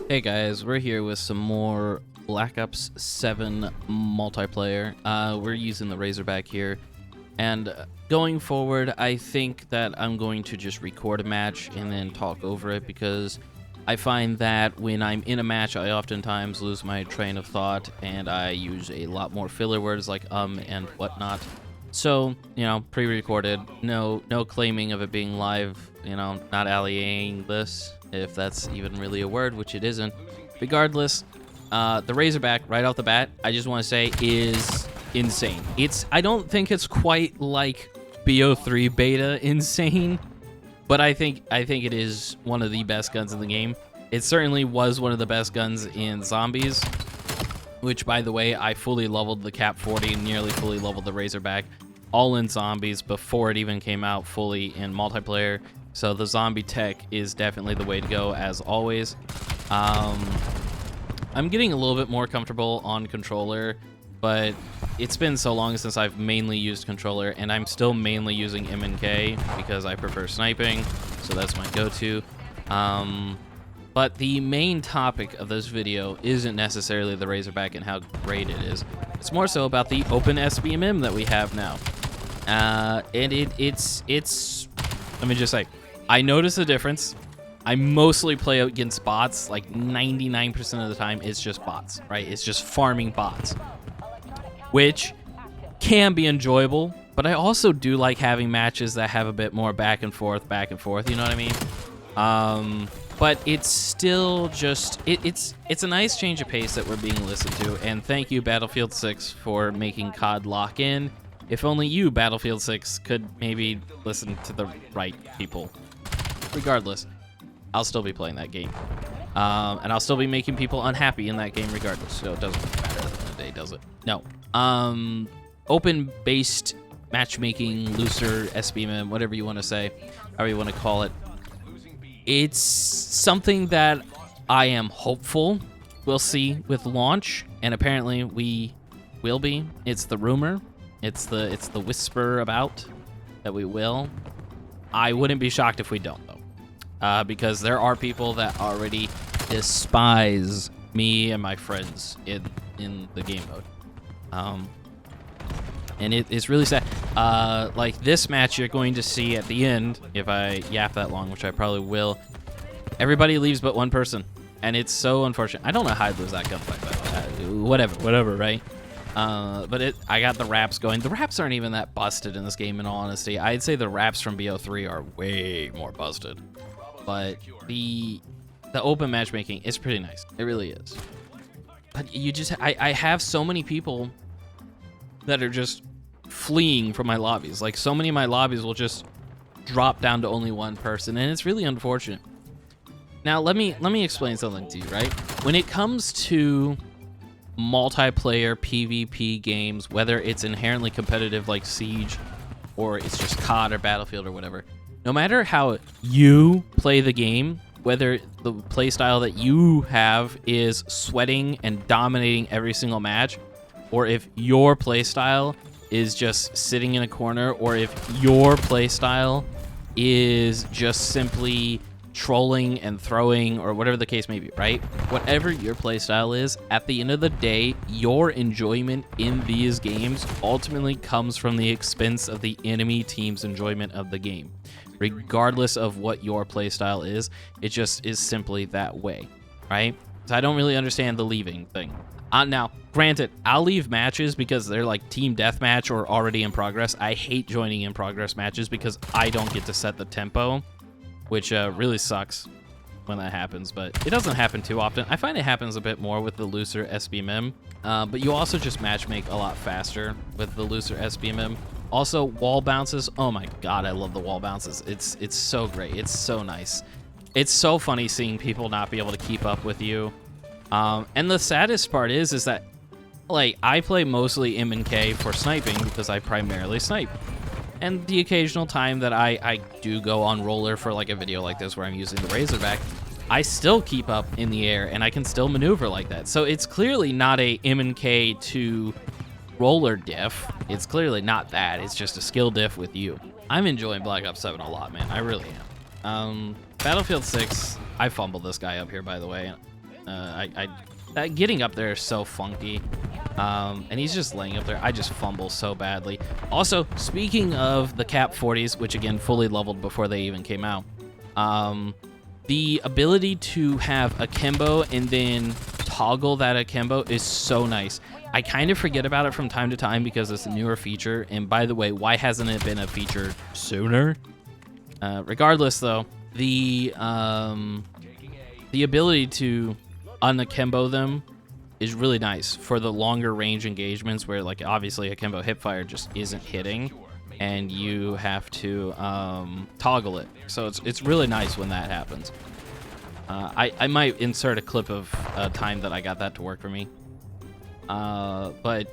Hey guys, we're here with some more Black Ops 7 multiplayer. We're using the Razorback here, and going forward, I think that I'm going to just record a match and then talk over it, because I find that when I'm in a match, I oftentimes lose my train of thought, and I use a lot more filler words like and whatnot. So, you know, pre-recorded, no claiming of it being live, you know, not allying this, if that's even really a word, which it isn't. Regardless, the Razorback, right off the bat, I just want to say, is insane. I don't think it's quite like BO3 beta insane, but I think it is one of the best guns in the game. It certainly was one of the best guns in Zombies, which, by the way, I fully leveled the Cap 40 and nearly fully leveled the Razorback, all in Zombies before it even came out fully in multiplayer. So the zombie tech is definitely the way to go, as always. I'm getting a little bit more comfortable on controller, but it's been so long since I've mainly used controller, and I'm still mainly using M&K because I prefer sniping, so that's my go-to. But the main topic of this video isn't necessarily the Razorback and how great it is. It's more so about the open SBMM that we have now. And it's let me just say, I notice a difference. I mostly play against bots. Like 99% of the time, it's just bots, right? It's just farming bots, which can be enjoyable, but I also do like having matches that have a bit more back and forth, you know what I mean? But it's still just, it's a nice change of pace that we're being listened to, and thank you, Battlefield 6, for making COD lock in. If only you, Battlefield 6, could maybe listen to the right people. Regardless, I'll still be playing that game. And I'll still be making people unhappy in that game regardless, so it doesn't matter at the end of the day, does it? No. Open-based matchmaking, looser, SBMM, whatever you want to say, however you want to call it. It's something that I am hopeful we'll see with launch, and apparently we will be. It's the rumor. It's the whisper about that we will. I wouldn't be shocked if we don't, though, because there are people that already despise me and my friends in the game mode. And it's really sad. Like this match you're going to see at the end, if I yap that long, which I probably will, everybody leaves but one person, and it's so unfortunate. I don't know how I'd lose that gunfight, but whatever, right? But I got the wraps going. The wraps aren't even that busted in this game, in all honesty. I'd say the wraps from BO3 are way more busted. But the open matchmaking is pretty nice. It really is. But you just, I have so many people that are just fleeing from my lobbies. Like, so many of my lobbies will just drop down to only one person, and it's really unfortunate. Now, let me explain something to you, right? When it comes to multiplayer PvP games, whether it's inherently competitive like Siege, or it's just COD or Battlefield or whatever, no matter how you play the game, whether the playstyle that you have is sweating and dominating every single match, or if your playstyle is just sitting in a corner, or if your playstyle is just simply trolling and throwing, or whatever the case may be, right? Whatever your playstyle is, at the end of the day, your enjoyment in these games ultimately comes from the expense of the enemy team's enjoyment of the game. Regardless of what your playstyle is, it just is simply that way, right? So I don't really understand the leaving thing. Now, granted, I'll leave matches because they're like team deathmatch or already in progress. I hate joining in progress matches because I don't get to set the tempo, which really sucks when that happens, but it doesn't happen too often. I find it happens a bit more with the looser SBMM, but you also just matchmake a lot faster with the looser SBMM. Also, wall bounces. Oh my god, I love the wall bounces. It's so great. It's so nice. It's so funny seeing people not be able to keep up with you. And the saddest part is that, like, I play mostly M&K for sniping because I primarily snipe. And the occasional time that I do go on roller for like a video like this where I'm using the Razorback, I still keep up in the air and I can still maneuver like that. So it's clearly not a M&K to roller diff. It's clearly not that. It's just a skill diff with you. I'm enjoying Black Ops 7 a lot, man. I really am. Battlefield 6, I fumbled this guy up here, by the way. Getting up there is so funky. And he's just laying up there. I just fumble so badly. Also, speaking of the Cap 40s, which again, fully leveled before they even came out, the ability to have akimbo and then toggle that akimbo is so nice. I kind of forget about it from time to time because it's a newer feature. And by the way, why hasn't it been a feature sooner? Regardless, though, the ability to unakimbo them is really nice for the longer range engagements where, like, obviously akimbo hipfire just isn't hitting and you have to toggle it. So it's really nice when that happens. I might insert a clip of time that I got that to work for me. But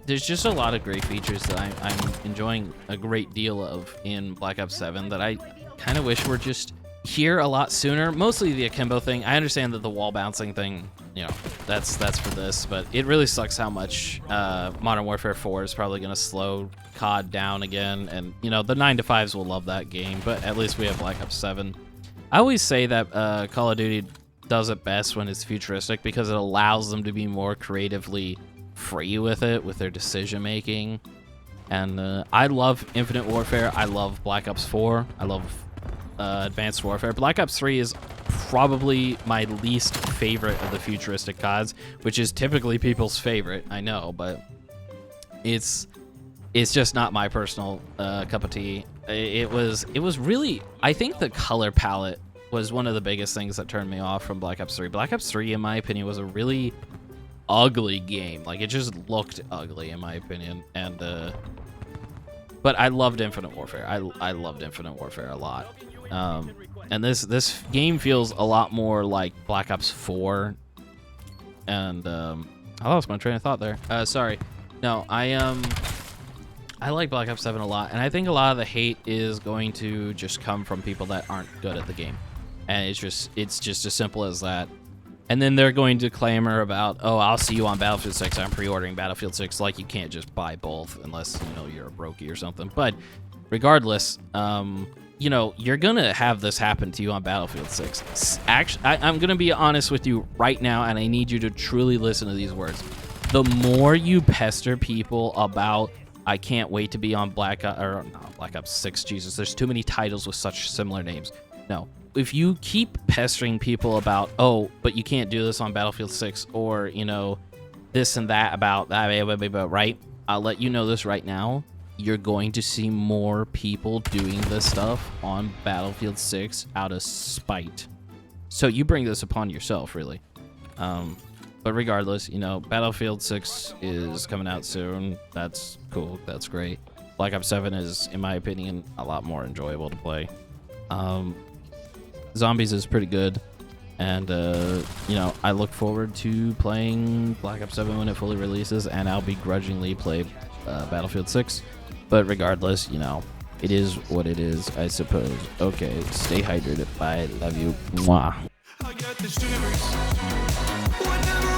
there's just a lot of great features that I'm enjoying a great deal of in Black Ops 7 that I kind of wish were just here a lot sooner. Mostly the akimbo thing. I understand that the wall bouncing thing, you know, that's for this, but it really sucks how much Modern Warfare 4 is probably going to slow COD down again. And, you know, the 9-to-5s will love that game, but at least we have Black Ops 7. I always say that Call of Duty does it best when it's futuristic because it allows them to be more creatively free with it, with their decision making. And I love Infinite Warfare. I love Black Ops 4. I love Advanced Warfare. Black Ops 3 is probably my least favorite of the futuristic CODs, which is typically people's favorite, I know, but it's just not my personal cup of tea. It was really, I think the color palette was one of the biggest things that turned me off from Black Ops 3. Black Ops 3, in my opinion, was a really ugly game. Like, it just looked ugly, in my opinion. And but I loved Infinite Warfare. I loved Infinite Warfare a lot. And this game feels a lot more like Black Ops 4. And I lost my train of thought there. Sorry. No, I like Black Ops 7 a lot, and I think a lot of the hate is going to just come from people that aren't good at the game. And it's just as simple as that. And then they're going to clamor about, oh, I'll see you on Battlefield 6. I'm pre-ordering Battlefield 6. Like, you can't just buy both unless, you know, you're a brokey or something. But regardless, you know, you're going to have this happen to you on Battlefield 6. Actually, I'm going to be honest with you right now, and I need you to truly listen to these words. The more you pester people about, I can't wait to be on Black Ops 6, Jesus, there's too many titles with such similar names. No. If you keep pestering people about, oh, but you can't do this on Battlefield 6, or, you know, this and that about that, right? I'll let you know this right now. You're going to see more people doing this stuff on Battlefield 6 out of spite. So you bring this upon yourself, really. But regardless, you know, Battlefield 6 is coming out soon. That's cool. That's great. Black Ops 7 is, in my opinion, a lot more enjoyable to play. Zombies is pretty good. And, you know, I look forward to playing Black Ops 7 when it fully releases, and I'll begrudgingly play Battlefield 6. But regardless, you know, it is what it is, I suppose. Okay, stay hydrated. Bye. Love you. Mwah. I got the shivers. Whenever